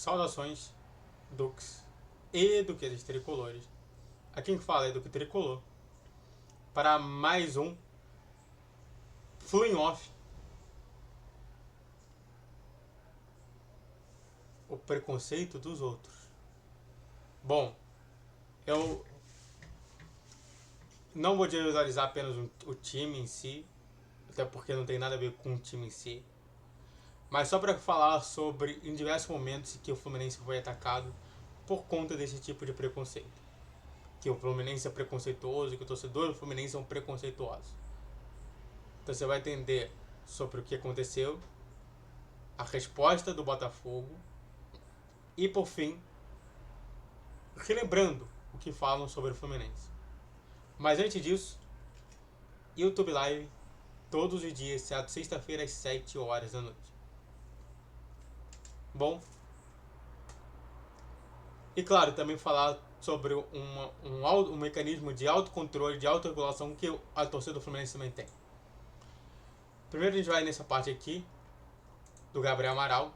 Saudações, Dux e Duquesas Tricolores. Aqui quem fala é Duque Tricolor para mais um Fluing Off. O preconceito dos outros. Bom, eu não vou visualizar apenas o time em si, até porque não tem nada a ver com o time em si, mas só para falar sobre em diversos momentos que o Fluminense foi atacado por conta desse tipo de preconceito. Que o Fluminense é preconceituoso, que o torcedor do Fluminense é um preconceituoso. Então você vai entender sobre o que aconteceu, a resposta do Botafogo e, por fim, relembrando o que falam sobre o Fluminense. Mas antes disso, YouTube Live, todos os dias, sexta-feira às 7 horas da noite. Bom, e claro, também falar sobre um mecanismo de autocontrole, de autorregulação que a torcida do Fluminense também tem. Primeiro a gente vai nessa parte aqui, do Gabriel Amaral.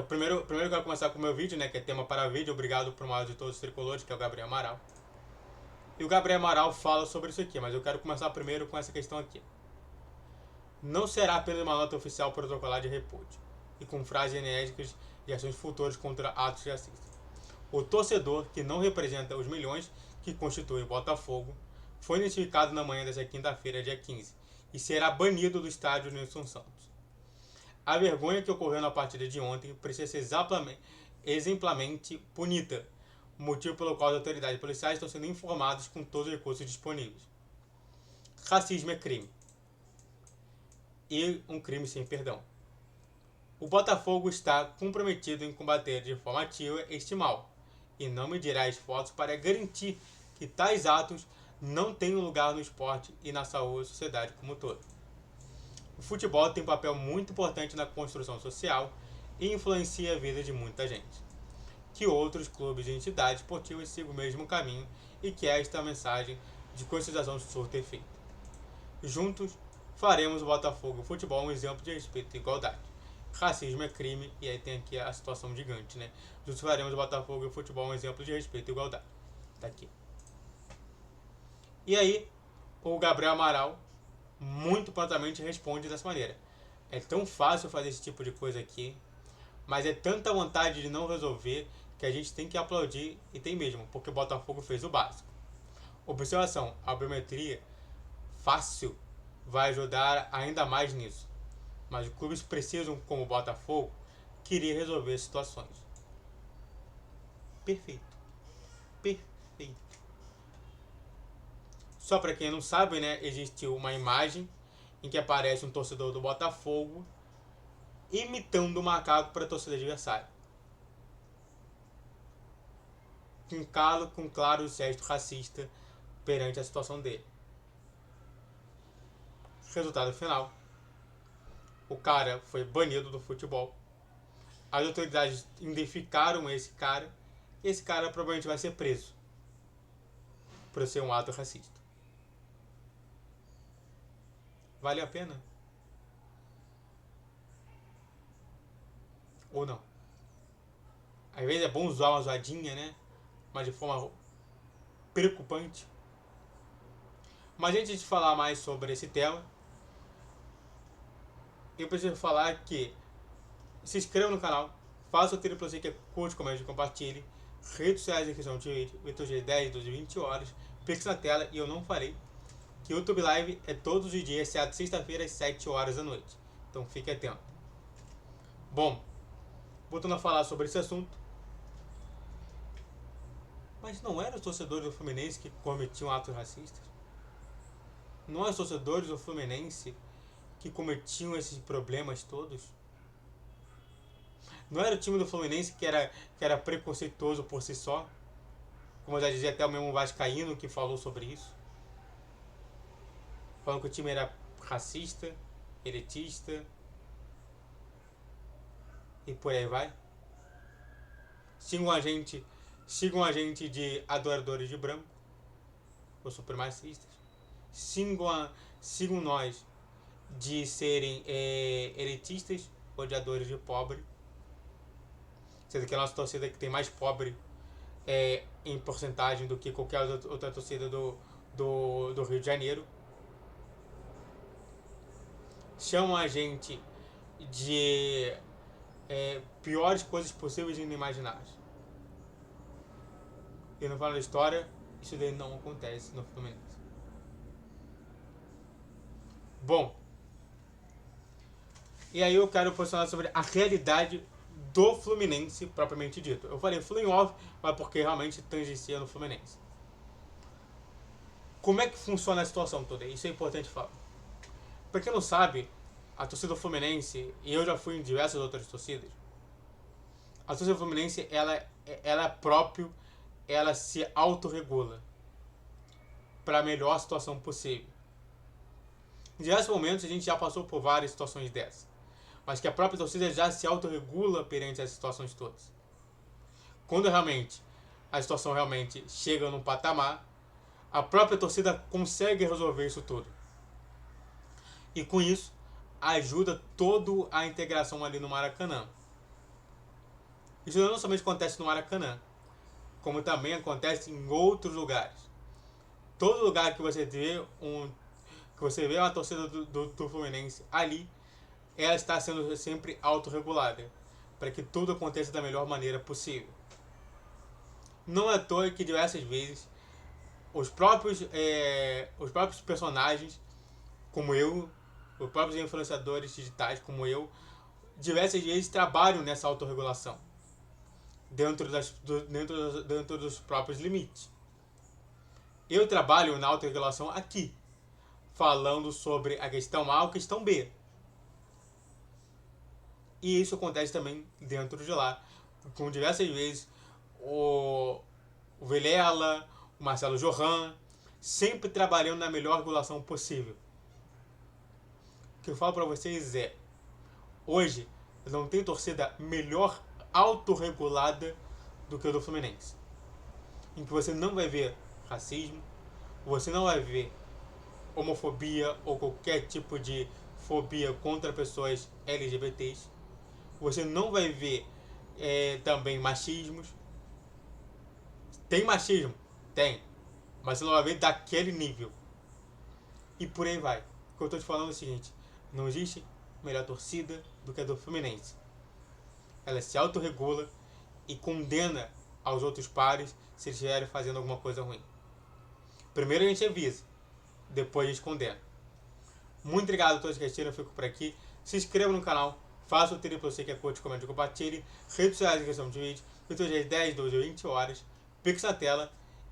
Primeiro eu quero começar com o meu vídeo, né, que é tema para vídeo, obrigado por maior de todos os tricolores, que é o Gabriel Amaral. E o Gabriel Amaral fala sobre isso aqui, mas eu quero começar primeiro com essa questão aqui. Não será apenas uma nota oficial protocolar de repúdio, e com frases enérgicas de ações futuras contra atos racistas. O torcedor, que não representa os milhões que constituem o Botafogo, foi identificado na manhã desta quinta-feira, dia 15, e será banido do estádio Nilson Santos. A vergonha que ocorreu na partida de ontem precisa ser exemplarmente punida, motivo pelo qual as autoridades policiais estão sendo informadas com todos os recursos disponíveis. Racismo é crime. E um crime sem perdão. O Botafogo está comprometido em combater de forma ativa este mal, e não medirá esforços para garantir que tais atos não tenham lugar no esporte e na saúde da sociedade como um todo. O futebol tem um papel muito importante na construção social e influencia a vida de muita gente. Que outros clubes e entidades esportivas sigam o mesmo caminho e que esta mensagem de conscientização surta efeito. Juntos, faremos o Botafogo Futebol um exemplo de respeito e igualdade. Racismo é crime, e aí tem aqui a situação gigante, né? Juntos faremos o Botafogo Futebol um exemplo de respeito e igualdade. Tá aqui. E aí, o Gabriel Amaral muito prontamente responde dessa maneira. É tão fácil fazer esse tipo de coisa aqui, mas é tanta vontade de não resolver que a gente tem que aplaudir, e tem mesmo, porque o Botafogo fez o básico. Observação, a biometria fácil vai ajudar ainda mais nisso, mas os clubes precisam, como o Botafogo, querer resolver situações. Perfeito. Perfeito. Só para quem não sabe, né, existe uma imagem em que aparece um torcedor do Botafogo imitando o macaco para a torcida adversária. Com claro gesto racista perante a situação dele. Resultado final: o cara foi banido do futebol. As autoridades identificaram esse cara, e esse cara provavelmente vai ser preso por ser um ato racista. Vale a pena? Ou não? Às vezes é bom usar uma zoadinha, né? Mas de forma preocupante. Mas antes de falar mais sobre esse tema, eu preciso falar que se inscreva no canal, faça o trilho para você que curte, comente e compartilhe. Redes sociais aqui são Vitor G 10, 12, 20 horas. Pix na tela, e eu não falei que o YouTube Live é todos os dias, exceto sexta-feira às 7 horas da noite. Então fique atento. Bom, voltando a falar sobre esse assunto. Mas não eram os torcedores do Fluminense que cometiam atos racistas? Não eram os torcedores do Fluminense que cometiam esses problemas todos? Não era o time do Fluminense que era preconceituoso por si só? Como já dizia até o mesmo vascaíno que falou sobre isso. Falando que o time era racista, elitista e por aí vai. Sigam a gente de adoradores de branco ou supremacistas. Sigam nós de serem elitistas, odiadores de pobre. sendo que a nossa torcida que tem mais pobre em porcentagem do que qualquer outra torcida do Rio de Janeiro. Chamam a gente de piores coisas possíveis e inimagináveis. E no final da história, isso daí não acontece no Fluminense. Bom, e aí eu quero posicionar sobre a realidade do Fluminense propriamente dito. Eu falei Fluminense, mas porque realmente tangencia no Fluminense. Como é que funciona a situação toda? Isso é importante falar. Pra quem não sabe, a torcida do Fluminense, e eu já fui em diversas outras torcidas, a torcida do Fluminense, ela próprio, ela se autorregula para a melhor situação possível. Em diversos momentos a gente já passou por várias situações dessas, mas que a própria torcida já se autorregula perante essas situações todas. Quando realmente a situação realmente chega num patamar, a própria torcida consegue resolver isso tudo. E com isso, ajuda toda a integração ali no Maracanã. Isso não somente acontece no Maracanã, como também acontece em outros lugares. Todo lugar que você vê uma torcida do Fluminense ali, ela está sendo sempre autorregulada, para que tudo aconteça da melhor maneira possível. Não é à toa que diversas vezes os próprios personagens, como eu, os próprios influenciadores digitais, como eu, diversas vezes trabalham nessa autorregulação, dentro dos próprios limites. Eu trabalho na autorregulação aqui, falando sobre a questão A ou a questão B. E isso acontece também dentro de lá, com diversas vezes o Vilela, o Marcelo Johan, sempre trabalhando na melhor regulação possível. O que eu falo para vocês é, hoje não tem torcida melhor autorregulada do que o do Fluminense, em que você não vai ver racismo, você não vai ver homofobia ou qualquer tipo de fobia contra pessoas LGBTs, você não vai ver também machismos. Tem machismo? Tem, mas você não vai ver daquele nível. E por aí vai. O que eu estou te falando é o seguinte, não existe melhor torcida do que a do Fluminense. Ela se autorregula e condena aos outros pares se eles estiverem fazendo alguma coisa ruim. Primeiro a gente avisa, depois a gente condena. Muito obrigado a todos que assistiram, eu fico por aqui. Se inscreva no canal, faça o trilho para você que é curte, comente, compartilhe. Redes sociais em questão de vídeo, YouTube às 10, 12 ou 20 horas, Pix na tela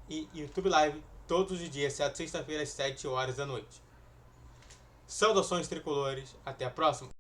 e YouTube Live todos os dias, exceto sexta-feira às 7 horas da noite. Saudações tricolores, até a próxima!